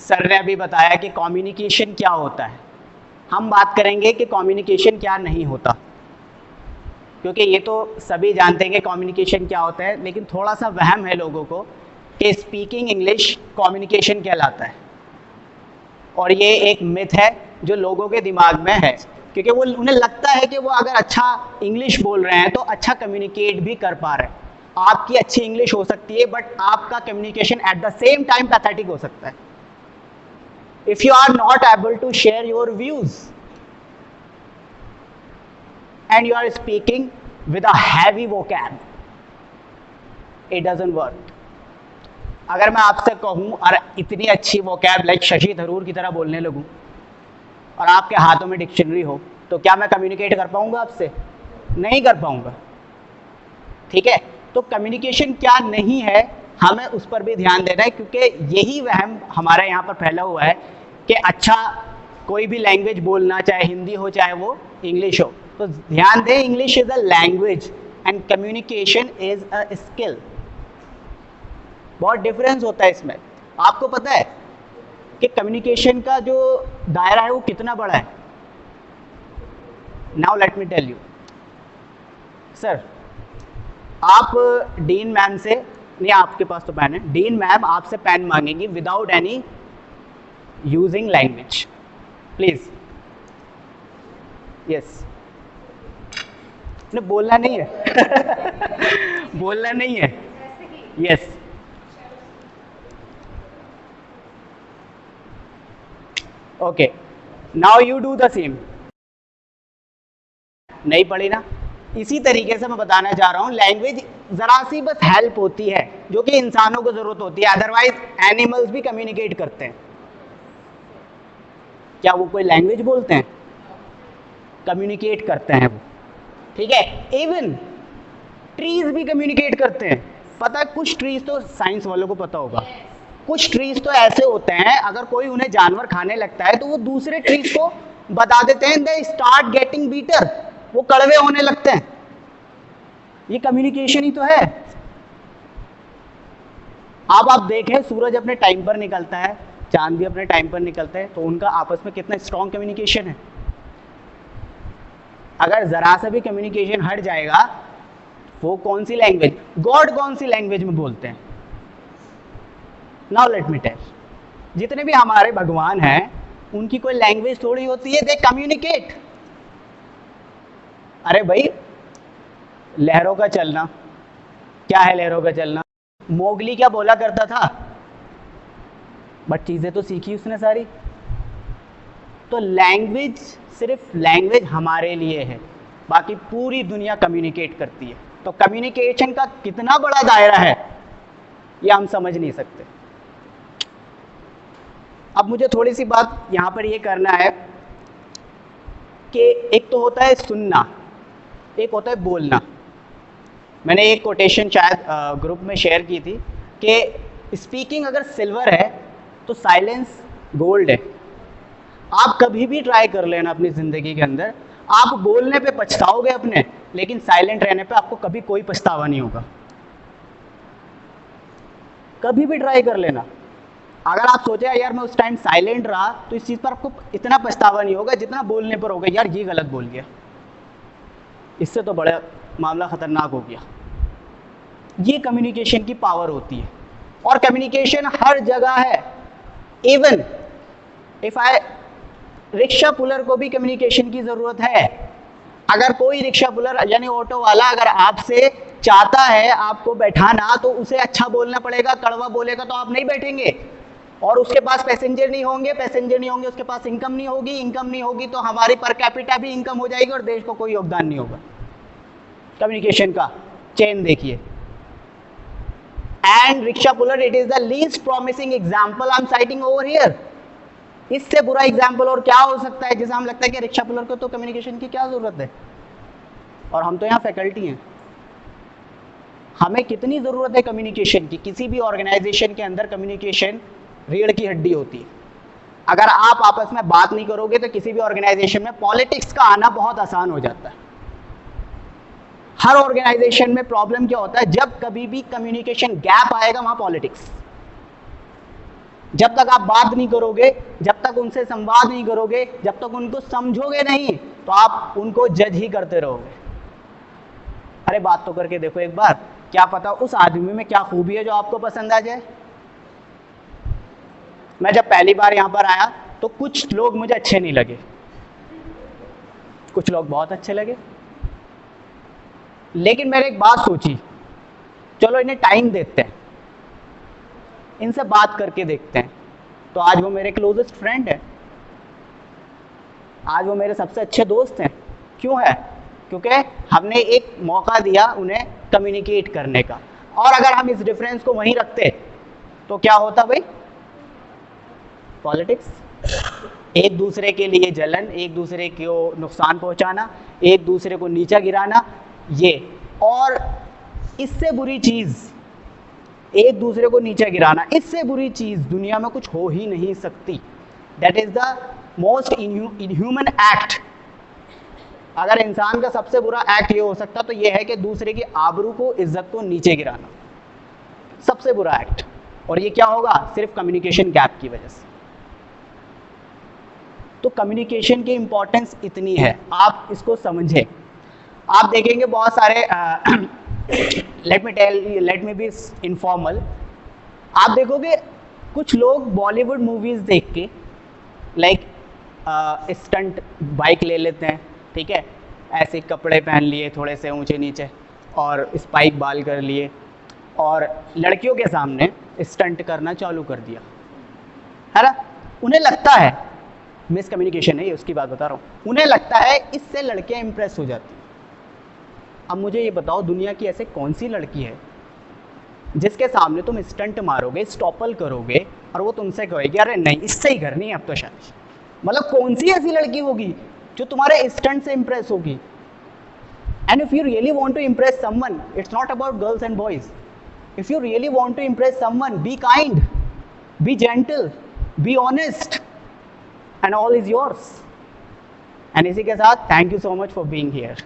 Sir ने अभी बताया कि कम्युनिकेशन क्या होता है, हम बात करेंगे कि कम्युनिकेशन क्या नहीं होता, क्योंकि ये तो सभी जानते हैं कि कम्युनिकेशन क्या होता है, लेकिन थोड़ा सा वहम है लोगों को कि स्पीकिंग इंग्लिश कम्युनिकेशन कहलाता है। और ये एक मिथ है जो लोगों के दिमाग में है, क्योंकि वो उन्हें लगता है कि वो अगर अच्छा इंग्लिश बोल रहे हैं तो अच्छा कम्युनिकेट भी कर पा रहे हैं। आपकी अच्छी इंग्लिश हो सकती है बट आपका communication at the same time pathetic हो सकता है। If you are not able to share your views and you are speaking with a heavy vocab, it doesn't work. अगर मैं आपसे कहूं और इतनी अच्छी vocab लाइक शशि थरूर की तरह बोलने लगूं और आपके हाथों में डिक्शनरी हो, तो क्या मैं कम्युनिकेट कर पाऊंगा आपसे? नहीं कर पाऊंगा। ठीक है, तो कम्युनिकेशन क्या नहीं है हमें उस पर भी ध्यान देना है, क्योंकि यही वहम हमारे यहाँ पर फैला हुआ है कि अच्छा कोई भी लैंग्वेज बोलना, चाहे हिंदी हो चाहे वो इंग्लिश हो, तो ध्यान दें English is a language and communication is a skill. बहुत डिफरेंस होता है इसमें। आपको पता है कि कम्युनिकेशन का जो दायरा है वो कितना बड़ा है? Now let me tell you. Sir आप डीन मैम से, नहीं आपके पास तो पेन है, डीन मैम आपसे पेन मांगेंगी without any using language, please. Yes, बोलना नहीं है बोलना नहीं है। Yes, okay, now you do the same. नहीं पढ़ी ना? इसी तरीके से मैं बताना चाह रहा हूं, लैंग्वेज जरा सी बस हेल्प होती है जो कि इंसानों को जरूरत होती है, अदरवाइज एनिमल्स भी कम्युनिकेट करते हैं। क्या वो कोई लैंग्वेज बोलते हैं? कम्युनिकेट करते हैं वो। ठीक है, इवन ट्रीज भी कम्युनिकेट करते हैं। पता है, कुछ ट्रीज तो साइंस वालों को पता होगा, कुछ ट्रीज तो ऐसे होते हैं अगर कोई उन्हें जानवर खाने लगता है तो वो दूसरे ट्रीज को बता देते हैं, दे स्टार्ट गेटिंग बीटर, वो कड़वे होने लगते हैं। ये कम्युनिकेशन ही तो है। अब आप देखें, सूरज अपने टाइम पर निकलता है, चांद भी अपने टाइम पर निकलता है, तो उनका आपस में कितना स्ट्रॉन्ग कम्युनिकेशन है। अगर जरा सा भी कम्युनिकेशन हट जाएगा, वो कौन सी लैंग्वेज, गॉड कौन सी लैंग्वेज में बोलते हैं? नाउ लेट मी टेल, जितने भी हमारे भगवान हैं उनकी कोई लैंग्वेज थोड़ी होती है, दे कम्युनिकेट। अरे भाई, लहरों का चलना क्या है? लहरों का चलना मोगली क्या बोला करता था, बट चीजें तो सीखी उसने सारी। तो लैंग्वेज सिर्फ लैंग्वेज हमारे लिए है, बाकी पूरी दुनिया कम्युनिकेट करती है। तो कम्युनिकेशन का कितना बड़ा दायरा है ये हम समझ नहीं सकते। अब मुझे थोड़ी सी बात यहां पर ये करना है कि एक तो होता है सुनना, एक होता है बोलना। मैंने एक कोटेशन शायद ग्रुप में शेयर की थी कि स्पीकिंग अगर सिल्वर है तो साइलेंस गोल्ड है। आप कभी भी ट्राई कर लेना अपनी ज़िंदगी के अंदर, आप बोलने पे पछताओगे अपने, लेकिन साइलेंट रहने पे आपको कभी कोई पछतावा नहीं होगा। कभी भी ट्राई कर लेना। अगर आप सोचे यार मैं उस टाइम साइलेंट रहा तो इस चीज़ पर आपको इतना पछतावा नहीं होगा जितना बोलने पर होगा, यार ये गलत बोल गया, इससे तो बड़ा मामला ख़तरनाक हो गया। ये कम्युनिकेशन की पावर होती है, और कम्युनिकेशन हर जगह है। Even if I, rickshaw puller को भी कम्युनिकेशन की ज़रूरत है। अगर कोई रिक्शा पुलर यानी ऑटो वाला अगर आपसे चाहता है आपको बैठाना, तो उसे अच्छा बोलना पड़ेगा, कड़वा बोलेगा तो आप नहीं बैठेंगे। और उसके पास पैसेंजर नहीं होंगे, पैसेंजर नहीं होंगे, उसके पास इनकम नहीं होगी, इनकम नहीं होगी तो हमारी पर कैपिटा भी इनकम हो जाएगी और देश को कोई योगदान नहीं होगा। कम्युनिकेशन का चेन देखिए। And rickshaw puller, it is the least promising example I am citing over here. इससे बुरा एग्जाम्पल और क्या हो सकता है जिसे हम लगता है कि रिक्शा पुलर को तो कम्युनिकेशन की क्या जरूरत है, और हम तो यहाँ फैकल्टी हैं। हमें कितनी जरूरत है कम्युनिकेशन की। किसी भी ऑर्गेनाइजेशन के अंदर कम्युनिकेशन रीढ़ की हड्डी होती है। अगर आप आपस में बात नहीं करोगे तो किसी भी ऑर्गेनाइजेशन में पॉलिटिक्स का आना बहुत आसान हो जाता है। हर ऑर्गेनाइजेशन में प्रॉब्लम क्या होता है, जब कभी भी कम्युनिकेशन गैप आएगा वहां पॉलिटिक्स। जब तक आप बात नहीं करोगे, जब तक उनसे संवाद नहीं करोगे, जब तक उनको समझोगे नहीं, तो आप उनको जज ही करते रहोगे। अरे बात तो करके देखो एक बार, क्या पता उस आदमी में क्या खूबी है जो आपको पसंद आ जाए। मैं जब पहली बार यहाँ पर आया तो कुछ लोग मुझे अच्छे नहीं लगे, कुछ लोग बहुत अच्छे लगे, लेकिन मैंने एक बात सोची, चलो इन्हें टाइम देते हैं, इनसे बात करके देखते हैं। तो आज वो मेरे क्लोजेस्ट फ्रेंड है, आज वो मेरे सबसे अच्छे दोस्त हैं। क्यों है? क्योंकि हमने एक मौका दिया उन्हें कम्युनिकेट करने का। और अगर हम इस डिफरेंस को वहीं रखते तो क्या होता भाई? पॉलिटिक्स, एक दूसरे के लिए जलन, एक दूसरे को नुकसान पहुंचाना, एक दूसरे को नीचा गिराना, ये और इससे बुरी चीज, एक दूसरे को नीचा गिराना, इससे बुरी चीज दुनिया में कुछ हो ही नहीं सकती। That is the most inhuman act. अगर इंसान का सबसे बुरा एक्ट ये हो सकता तो ये है कि दूसरे की आबरू को, इज्जत को नीचे गिराना, सबसे बुरा एक्ट। और ये क्या होगा? सिर्फ कम्युनिकेशन गैप की वजह से। तो कम्युनिकेशन की इंपॉर्टेंस इतनी है, आप इसको समझें। आप देखेंगे बहुत सारे लेट मी बी इनफॉर्मल, आप देखोगे कुछ लोग बॉलीवुड मूवीज देख के लाइक स्टंट बाइक ले लेते हैं, ठीक है, ऐसे कपड़े पहन लिए थोड़े से ऊंचे नीचे और स्पाइक बाल कर लिए और लड़कियों के सामने स्टंट करना चालू कर दिया, है ना। उन्हें लगता है, मिसकम्युनिकेशन है ये, उसकी बात बता रहा हूँ, उन्हें लगता है इससे लड़कियां इंप्रेस हो जाती। अब मुझे ये बताओ, दुनिया की ऐसे कौन सी लड़की है जिसके सामने तुम स्टंट मारोगे, स्टॉपल करोगे और वो तुमसे कहेगी अरे नहीं इससे ही करनी है अब तो शादी। मतलब कौन सी ऐसी लड़की होगी जो तुम्हारे स्टंट से इंप्रेस होगी? And if you really want to impress someone, it's not about girls and boys. If you really want to impress someone, be kind, be gentle, be honest and all is yours. And इसी के साथ thank you so much for being here.